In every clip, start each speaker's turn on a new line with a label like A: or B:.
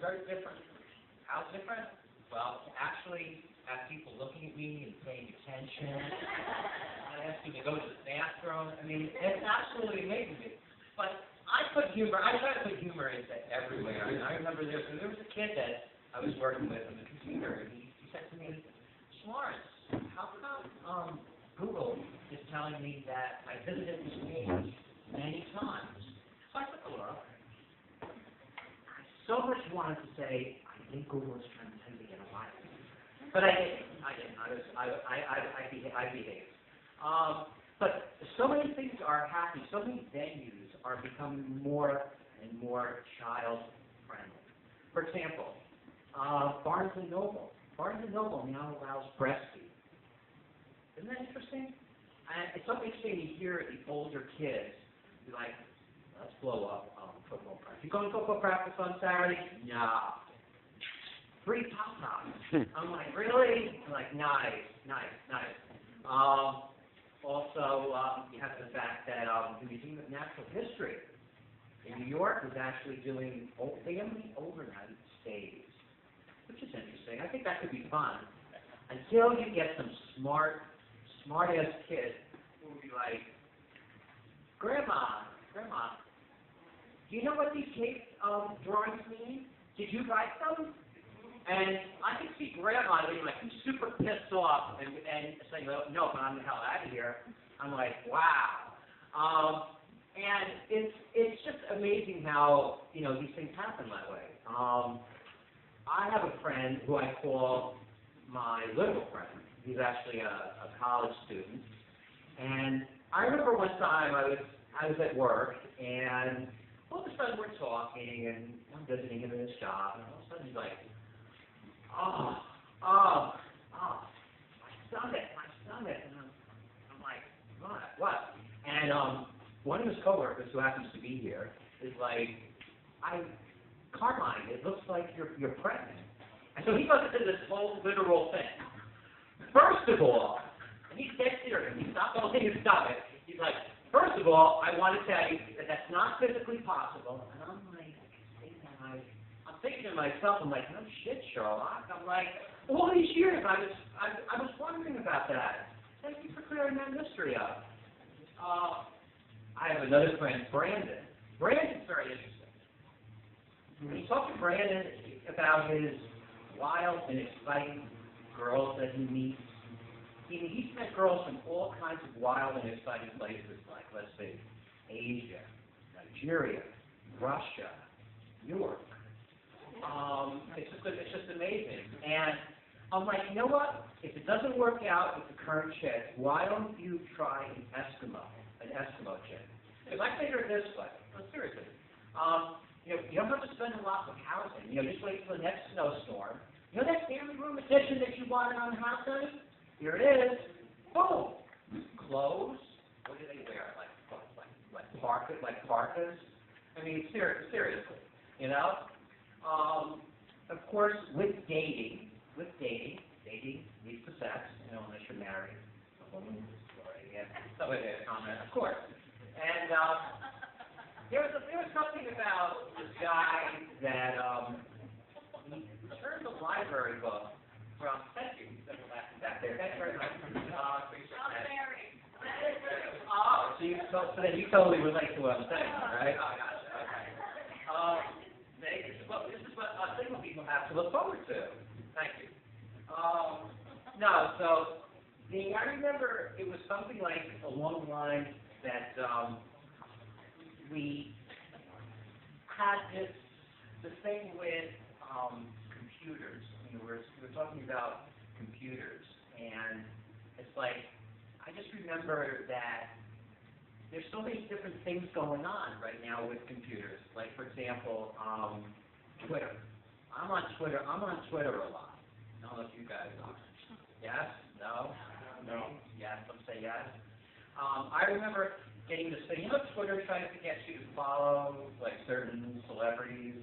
A: very different. How different? Well, to actually have people looking at me and paying attention. I ask you to go to the bathroom. I mean, it's absolutely amazing me. But I try to put humor into everywhere. And I remember there was a kid that I was working with on the computer, and he said to me, Lawrence, how come Google is telling me that I visited this page many times? So I took a look. I so much wanted to say, I think Google is trying to tell me to get a life. But I didn't. I behaved. But so many things are happening. So many venues are becoming more and more child-friendly. For example, Barnes & Noble. Barnes & Noble now allows breastfeeding. Isn't that interesting? And it's so interesting to hear the older kids be like, let's blow up football practice. You going to football practice on Saturday? No. Free Pop-Tarts. I'm like, really? I'm like, nice. Also, you have the fact that the Museum of Natural History in New York is actually doing family overnight stays, which is interesting. I think that could be fun. Until you get some smart-ass kid who will be like, Grandma, do you know what these cave drawings mean? Did you write them? And I can see Grandma being like super pissed off and saying, no, but I'm the hell out of here. I'm like, wow. And it's just amazing how, these things happen that way. I have a friend who I call my literal friend. He's actually a college student. And I remember one time I was at work, and all of a sudden we're talking, and I'm visiting him in his shop, and all of a sudden he's like, my stomach. And I'm like, what? And one of his coworkers, who happens to be here, is like, Carmine, it looks like you're pregnant. And so he goes into this whole literal thing. First of all, and he's dead serious. He stopped all his stomach. He's like, first of all, I want to tell you that that's not physically possible. And I'm like, I'm thinking to myself, I'm like, no shit, Sherlock. I'm like, all these years I was wondering about that. Thank you for clearing that mystery up. I have another friend, Brandon. Brandon's very interesting. When you talk to Brandon about his wild and exciting girls that he meets, he's met girls from all kinds of wild and exciting places, like, let's say, Asia, Nigeria, Russia, Europe. It's just amazing. And I'm like, you know what? If it doesn't work out with the current chick, why don't you try an Eskimo chick? Because I figure it this way. No, seriously. You don't have to spend a lot with housing. Just wait for the next snowstorm. You know that family room addition that you wanted on the house, honey? Here it is. Boom. Clothes. What do they wear? Like parkas? I mean, seriously. Of course, with dating leads to sex, unless you're married. Somebody had a comment, of course. And there was something about this guy that he returned the library book from. Thank you. Back there. Thanks very much. So then you totally relate to what I'm saying, right? Oh, gosh. Okay. This is what single people have to look forward to. Thank you. I remember it was something like along the lines that we had the thing with computers. We're talking about computers, and it's like I just remember that there's so many different things going on right now with computers. Like, for example, Twitter. I'm on Twitter a lot. I don't know if you guys are. Yes? No? No. Yes? Let's say yes. I remember getting this thing. Twitter tries to get you to follow like certain celebrities.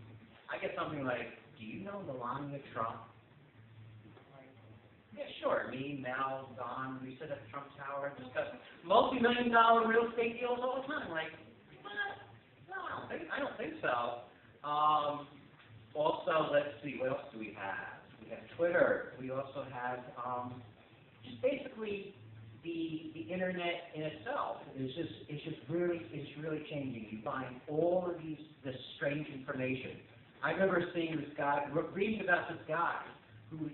A: I get something like, do you know Melania Trump? Yeah, sure. Me, Mel, Don, we sit at the Trump Tower and discuss multi-million-dollar real estate deals all the time. Like, what? No, I don't think so. Also, let's see, what else do we have? We have Twitter. We also have just basically the internet in itself is really changing. You find all of this strange information. I remember seeing this guy, reading about this guy who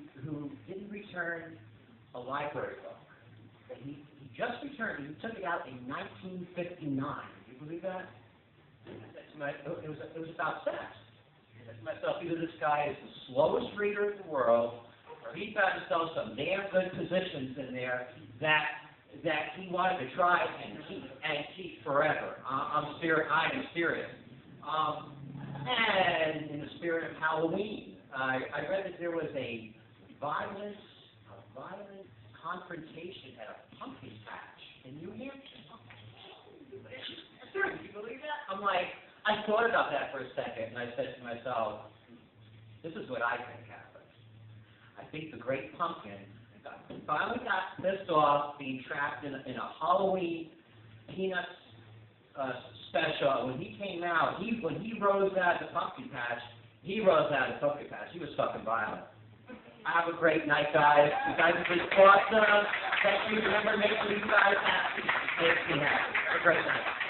A: didn't return a library book. He just returned. He took it out in 1959. Do you believe that? It was about sex. I said to myself, either this guy is the slowest reader in the world, or he found himself some damn good positions in there that he wanted to try and keep forever. I am serious. And in the spirit of Halloween, I read that there was a violent confrontation at a pumpkin patch in New Hampshire. Seriously, do you believe that? I'm like, I thought about that for a second, and I said to myself, this is what I think happened. I think the Great Pumpkin finally got pissed off being trapped in a Halloween Peanuts special. When he came out, when he rose out of the pumpkin patch, he was fucking violent. Have a great night, guys. You guys have been awesome. Thank you. Remember, make sure you guys happy. Make me happy. Have a great night.